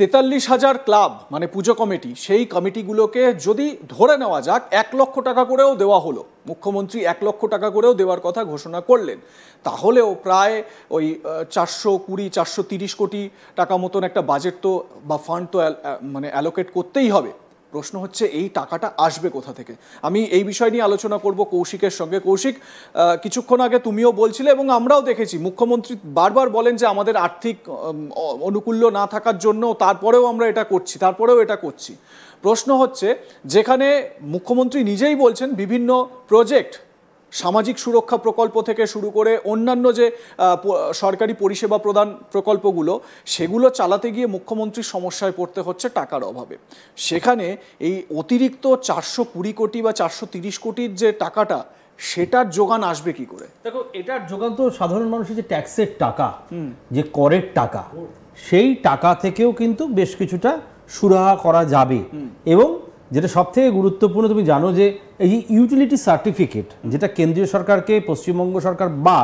43,000 club মানে পুজো committee, সেই কমিটিগুলোকে যদি ধরে নেওয়া যাক 1 লক্ষ টাকা করেও দেওয়া হলো, মুখ্যমন্ত্রী 1 লক্ষ টাকা করেও দেওয়ার কথা ঘোষণা করলেন, তাহলেও প্রায় ওই 420-430 কোটি টাকা মতন একটা বাজেট তো বা ফান্ড তো মানে অ্যালোকেট করতেই হবে। প্রশ্ন হচ্ছে এই টাকাটা আসবে কোথা থেকে। আমি এই বিষয় নিয়ে আলোচনা করব কৌশিকের সঙ্গে। কৌশিক, কিছুক্ষণ আগে তুমিও বলছিলে এবং আমরাও দেখেছি মুখ্যমন্ত্রী বারবার বলেন যে আমাদের আর্থিক অনুকূল্য না থাকার জন্য তারপরেও আমরা এটা করছি। প্রশ্ন হচ্ছে, যেখানে মুখ্যমন্ত্রী নিজেই বলছেন বিভিন্ন প্রজেক্ট, সামাজিক সুরক্ষা প্রকল্প থেকে শুরু করে অন্যান্য যে সরকারি পরিষেবা প্রদান প্রকল্পগুলো, সেগুলো চালাতে গিয়ে মুখ্যমন্ত্রীর সমস্যায় পড়তে হচ্ছে টাকার অভাবে। সেখানে এই অতিরিক্ত 420 কোটি বা 430 কোটির যে টাকাটা, সেটার যোগান আসবে কি করে? দেখো, এটার যোগান তো সাধারণ মানুষের যে ট্যাক্সের টাকা, যে করের টাকা, সেই টাকা থেকেও কিন্তু বেশ কিছুটা সুরাহা করা যাবে। এবং যেটা সবথেকে গুরুত্বপূর্ণ, তুমি জানো যে এই ইউটিলিটি সার্টিফিকেট, যেটা কেন্দ্রীয় সরকারকে পশ্চিমবঙ্গ সরকার বা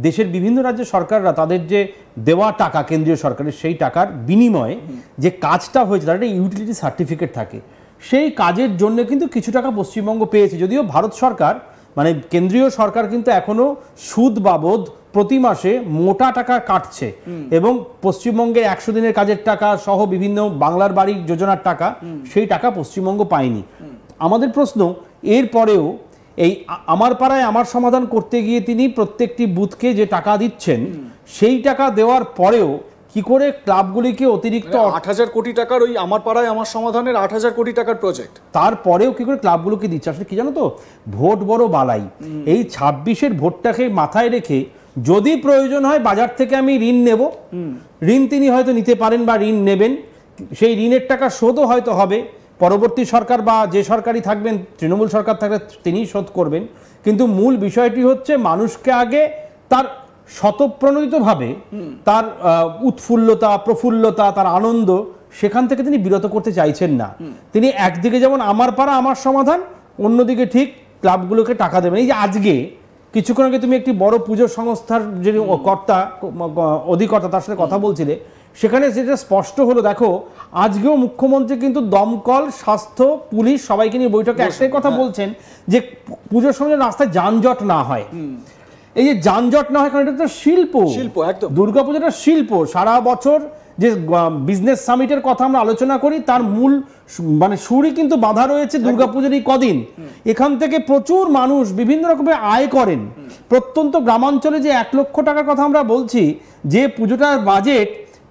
দেশের বিভিন্ন রাজ্যের সরকাররা তাদের যে দেওয়া টাকা কেন্দ্রীয় সরকারের, সেই টাকার বিনিময়ে যে কাজটা হয়েছে তার একটা ইউটিলিটি সার্টিফিকেট থাকে। সেই কাজের জন্য কিন্তু কিছু টাকা পশ্চিমবঙ্গ পেয়েছে, যদিও ভারত সরকার মানে কেন্দ্রীয় সরকার কিন্তু এখনো সুদ বাবদ প্রতি মাসে মোটা টাকা কাটছে। এবং পশ্চিমবঙ্গে 100 দিনের কাজের টাকা সহ বিভিন্ন বাংলার বাড়ি যোজনার টাকা, সেই টাকা পশ্চিমবঙ্গ পায়নি। আমাদের প্রশ্ন, এরপরেও এই আমার পাড়ায় আমার সমাধান করতে গিয়ে তিনি প্রত্যেকটি বুথকে যে টাকা দিচ্ছেন, সেই টাকা দেওয়ার পরেও কি করে ক্লাবগুলিকে অতিরিক্ত 8,000 কোটি টাকার ওই আমার পাড়ায় আমার সমাধানের 8,000 কোটি টাকার প্রজেক্ট, তারপরেও কি করে ক্লাবগুলোকে দিচ্ছে? আসলে কি জানো তো, ভোট বড় বালাই। এই 26-এর ভোটটাকে মাথায় রেখে যদি প্রয়োজন হয় বাজার থেকে আমি ঋণ নেব, ঋণ তিনি হয়তো নিতে পারেন বা ঋণ নেবেন, সেই ঋণের টাকা শোধও হয়তো হবে, পরবর্তী সরকার বা যে সরকারই থাকবেন, তৃণমূল সরকার থাকলে তিনিই শোধ করবেন। কিন্তু মূল বিষয়টি হচ্ছে মানুষকে আগে তার স্বতঃপ্রণোদিতভাবে তার উৎফুল্লতা, প্রফুল্লতা, তার আনন্দ, সেখান থেকে তিনি বিরত করতে চাইছেন না। তিনি একদিকে যেমন আমার পাড়া আমার সমাধান, অন্যদিকে ঠিক ক্লাবগুলোকে টাকা দেবেন। এই যে আজকে কিছুক্ষণ আগে তুমি একটি বড় পুজো সংস্থার যে অধিকর্তা তার সাথে কথা বলছিলে, সেখানে যেটা স্পষ্ট হলো, দেখো আজকেও মুখ্যমন্ত্রী কিন্তু দমকল, স্বাস্থ্য, পুলিশ সবাইকে নিয়ে বৈঠকে একটাই কথা বলছেন যে পুজোর সময় রাস্তায় যানজট না হয়। এই যে যানজট না হয়, কারণ এটা তো শিল্প, একদম দুর্গাপূজাটা শিল্প। সারা বছর যে বিজনেস সামিটের কথা আমরা আলোচনা করি, তার মূল মানে সুরই কিন্তু বাধা রয়েছে দুর্গাপূজার এই কদিন। এখান থেকে প্রচুর মানুষ বিভিন্ন রকমের আয় করেন। প্রত্যন্ত গ্রামাঞ্চলে যে 1 লক্ষ টাকার কথা আমরা বলছি, যে পুজোটার বাজেট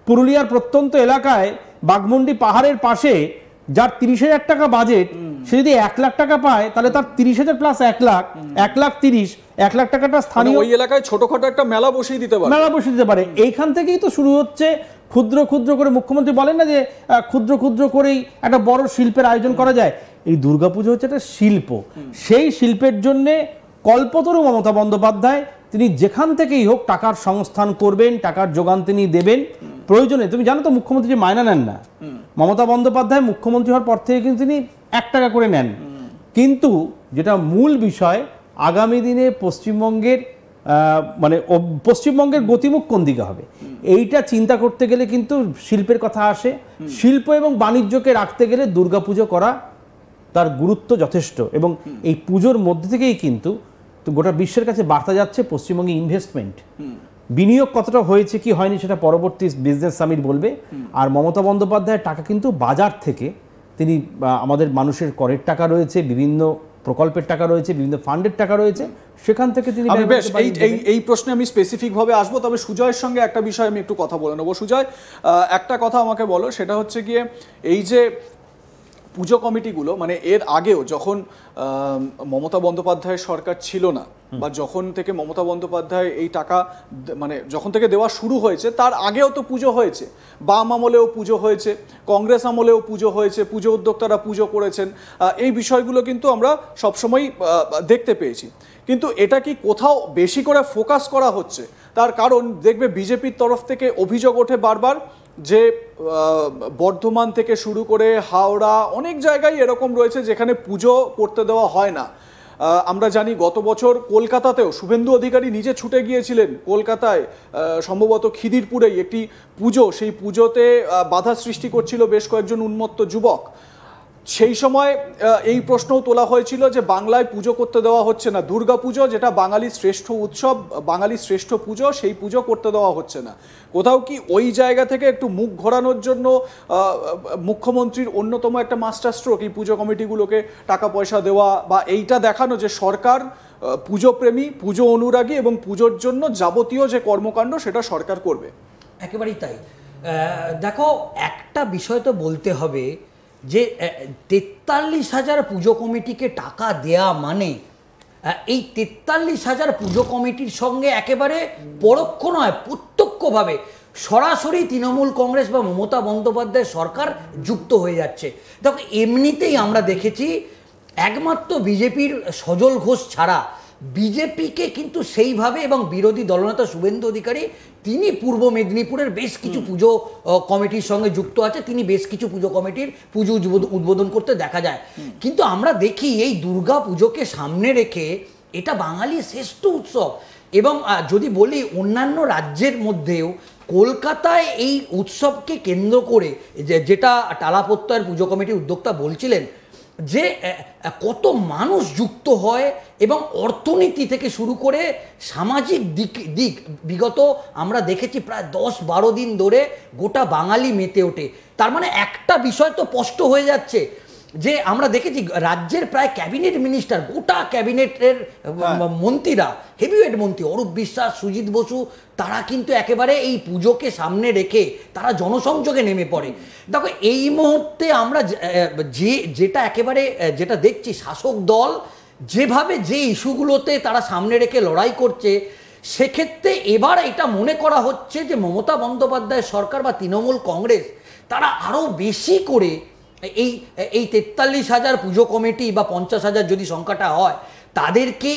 পুরুলিয়ার প্রত্যন্ত এলাকায় বাঘমুন্ডি পাহাড়ের পাশে যার 30,000 টাকা বাজেট, সে যদি 1 লাখ টাকা পায়, তাহলে তার 30,000 প্লাস 1 লাখ, 1,30,000, 1 লাখ টাকাটা স্থানীয় ওই এলাকায় ছোটখাটো একটা মেলা বসিয়ে দিতে পারে। এইখান থেকেই তো শুরু হচ্ছে। ক্ষুদ্র ক্ষুদ্র করে মুখ্যমন্ত্রী বলেন না যে ক্ষুদ্র ক্ষুদ্র করেই একটা বড় শিল্পের আয়োজন করা যায়। এই দুর্গাপুজো হচ্ছে একটা শিল্প। সেই শিল্পের জন্য কল্পতরু মমতা বন্দ্যোপাধ্যায় তিনি যেখান থেকেই হোক টাকার সংস্থান করবেন, টাকার যোগান তিনি দেবেন। প্রয়োজনে, তুমি জানো তো মুখ্যমন্ত্রী যে মায়না নেন না, মমতা বন্দ্যোপাধ্যায় মুখ্যমন্ত্রী হওয়ার পর থেকে কিন্তু তিনি 1 টাকা করে নেন। কিন্তু যেটা মূল বিষয়, আগামী দিনে পশ্চিমবঙ্গের মানে পশ্চিমবঙ্গের গতিমুখ কোন দিকে হবে, এইটা চিন্তা করতে গেলে কিন্তু শিল্পের কথা আসে। শিল্প এবং বাণিজ্যকে রাখতে গেলে দুর্গাপুজো করা তার গুরুত্ব যথেষ্ট। এবং এই পুজোর মধ্যে থেকেই কিন্তু গোটা বিশ্বের কাছে বার্তা যাচ্ছে পশ্চিমবঙ্গে ইনভেস্টমেন্ট, বিনিয়োগ কতটা হয়েছে কি হয়নি সেটা পরবর্তী বিজনেস সামিট বলবে। আর মমতা বন্দ্যোপাধ্যায়ের টাকা কিন্তু বাজার থেকে তিনি, আমাদের মানুষের করের টাকা রয়েছে, বিভিন্ন প্রকল্পের টাকা রয়েছে, বিভিন্ন ফান্ডের টাকা রয়েছে, সেখান থেকে তিনি এই প্রশ্নে আমি স্পেসিফিক ভাবে আসবো। তবে সুজয়ের সঙ্গে একটা বিষয় আমি একটু কথা বলে নেবো। সুজয়, একটা কথা আমাকে বলো, সেটা হচ্ছে গিয়ে এই যে পুজো কমিটিগুলো, মানে এর আগেও যখন মমতা বন্দ্যোপাধ্যায়ের সরকার ছিল না, বা যখন থেকে মমতা বন্দ্যোপাধ্যায় এই টাকা মানে যখন থেকে দেওয়া শুরু হয়েছে, তার আগেও তো পুজো হয়েছে। বাম আমলেও পুজো হয়েছে, কংগ্রেস আমলেও পুজো হয়েছে, পুজো উদ্যোক্তারা পুজো করেছেন। এই বিষয়গুলো কিন্তু আমরা সবসময় দেখতে পেয়েছি। কিন্তু এটা কি কোথাও বেশি করে ফোকাস করা হচ্ছে? তার কারণ দেখবে বিজেপির তরফ থেকে অভিযোগ ওঠে বারবার যে বর্ধমান থেকে শুরু করে হাওড়া অনেক জায়গায় এরকম রয়েছে যেখানে পুজো করতে দেওয়া হয় না। আমরা জানি গত বছর কলকাতাতেও শুভেন্দু অধিকারী নিজে ছুটে গিয়েছিলেন কলকাতায়, সম্ভবত খিদিরপুরেই একটি পুজো, সেই পুজোতে বাধা সৃষ্টি করছিল বেশ কয়েকজন উন্মত্ত যুবক। সেই সময় এই প্রশ্নও তোলা হয়েছিল যে বাংলায় পুজো করতে দেওয়া হচ্ছে না, দুর্গা পুজো যেটা বাঙালির শ্রেষ্ঠ উৎসব, বাঙালির শ্রেষ্ঠ পুজো, সেই পুজো করতে দেওয়া হচ্ছে না। কোথাও কি ওই জায়গা থেকে একটু মুখ ঘোরানোর জন্য মুখ্যমন্ত্রীর অন্যতম একটা মাস্টার স্ট্রোক এই পুজো কমিটিগুলোকে টাকা পয়সা দেওয়া, বা এইটা দেখানো যে সরকার পুজো প্রেমী, পুজো অনুরাগী এবং পুজোর জন্য যাবতীয় যে কর্মকাণ্ড সেটা সরকার করবে? একেবারেই তাই। দেখো, একটা বিষয় তো বলতে হবে যে 43,000 পুজো কমিটিকে টাকা দেয়া মানে এই 43,000 পুজো কমিটির সঙ্গে একেবারে পরোক্ষ নয়, প্রত্যক্ষভাবে সরাসরি তৃণমূল কংগ্রেস বা মমতা বন্দ্যোপাধ্যায় সরকার যুক্ত হয়ে যাচ্ছে। দেখো, এমনিতেই আমরা দেখেছি একমাত্র বিজেপির সজল ঘোষ ছাড়া বিজেপিকে কিন্তু সেইভাবে, এবং বিরোধী দলনেতা শুভেন্দু অধিকারী তিনি পূর্ব মেদিনীপুরের বেশ কিছু পুজো কমিটির সঙ্গে যুক্ত আছে, তিনি বেশ কিছু পুজো কমিটির পুজো উদ্বোধন করতে দেখা যায়। কিন্তু আমরা দেখি এই দুর্গা পুজোকে সামনে রেখে এটা বাঙালির শ্রেষ্ঠ উৎসব, এবং যদি বলি অন্যান্য রাজ্যের মধ্যেও কলকাতায় এই উৎসবকে কেন্দ্র করে যেটা টালাপত্তয়ের পুজো কমিটির উদ্যোক্তা বলছিলেন যে কত মানুষ যুক্ত হয়, এবং অর্থনীতি থেকে শুরু করে সামাজিক দিক বিগত আমরা দেখেছি প্রায় 10-12 দিন ধরে গোটা বাঙালি মেতে ওঠে। তার মানে একটা বিষয় তো স্পষ্ট হয়ে যাচ্ছে যে আমরা দেখেছি রাজ্যের প্রায় ক্যাবিনেট মিনিস্টার, গোটা ক্যাবিনেটের মন্ত্রীরা, হেভিওয়েট মন্ত্রী অরূপ বিশ্বাস, সুজিত বসু, তারা কিন্তু একেবারে এই পুজোকে সামনে রেখে তারা জনসংযোগে নেমে পড়ে। দেখো, এই মুহূর্তে আমরা যেটা একেবারে যেটা দেখছি, শাসক দল যেভাবে যে ইস্যুগুলোতে তারা সামনে রেখে লড়াই করছে, সেক্ষেত্রে এবার এটা মনে করা হচ্ছে যে মমতা বন্দ্যোপাধ্যায় সরকার বা তৃণমূল কংগ্রেস তারা আরও বেশি করে এই 43,000 পুজো কমিটি বা 50,000 যদি সংখ্যাটা হয়, তাদেরকে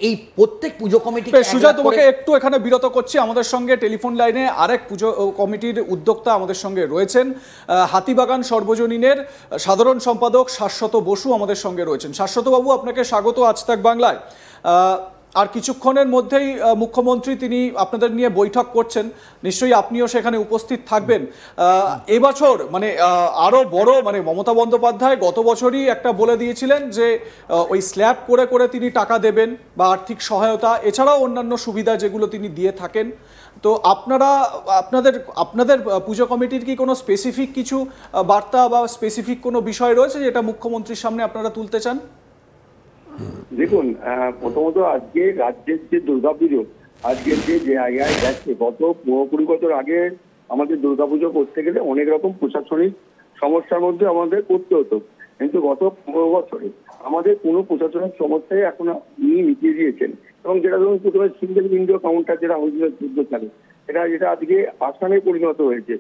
এই প্রত্যেক পুজো কমিটি। সুজয়, তোমাকে একটু এখানে বিরত করছি, আমাদের সঙ্গে টেলিফোন লাইনে আরেক পুজো কমিটির উদ্যোক্তা আমাদের সঙ্গে রয়েছেন, হাতিবাগান সর্বজনীনের সাধারণ সম্পাদক শাশ্বত বসু আমাদের সঙ্গে রয়েছেন। শাশ্বত বাবু, আপনাকে স্বাগত আজ তাক বাংলায়। আর কিছুক্ষণের মধ্যেই মুখ্যমন্ত্রী তিনি আপনাদের নিয়ে বৈঠক করছেন, নিশ্চয়ই আপনিও সেখানে উপস্থিত থাকবেন। এবছর মানে আরো বড়, মানে মমতা বন্দ্যোপাধ্যায় গত বছরই একটা বলে দিয়েছিলেন যে ওই স্ল্যাব করে করে তিনি টাকা দেবেন বা আর্থিক সহায়তা, এছাড়াও অন্যান্য সুবিধা যেগুলো তিনি দিয়ে থাকেন। তো আপনাদের পুজো কমিটির কি কোনো স্পেসিফিক কিছু বার্তা বা স্পেসিফিক কোনো বিষয় রয়েছে যেটা মুখ্যমন্ত্রীর সামনে আপনারা তুলতে চান? দেখুন, প্রথমত আজকে রাজ্যের যে দুর্গাপুজো আজকের যে জায়গায় যাচ্ছে, গত 15-20 বছর আগে আমাদের দুর্গাপুজো করতে গেলে অনেক রকম প্রশাসনিক সমস্যার মধ্যে আমাদের করতে হতো, কিন্তু গত 15 বছরে আমাদের কোনো প্রশাসনিক সমস্যায় এখন উনি মিটিয়ে দিয়েছেন। এবং যেটা ধরুন প্রথমে সিঙ্গেল উইন্ডো কাউন্টার যেটা হয়েছিল 14 সালে, যেটা আজকে আসামে পরিণত হয়েছে,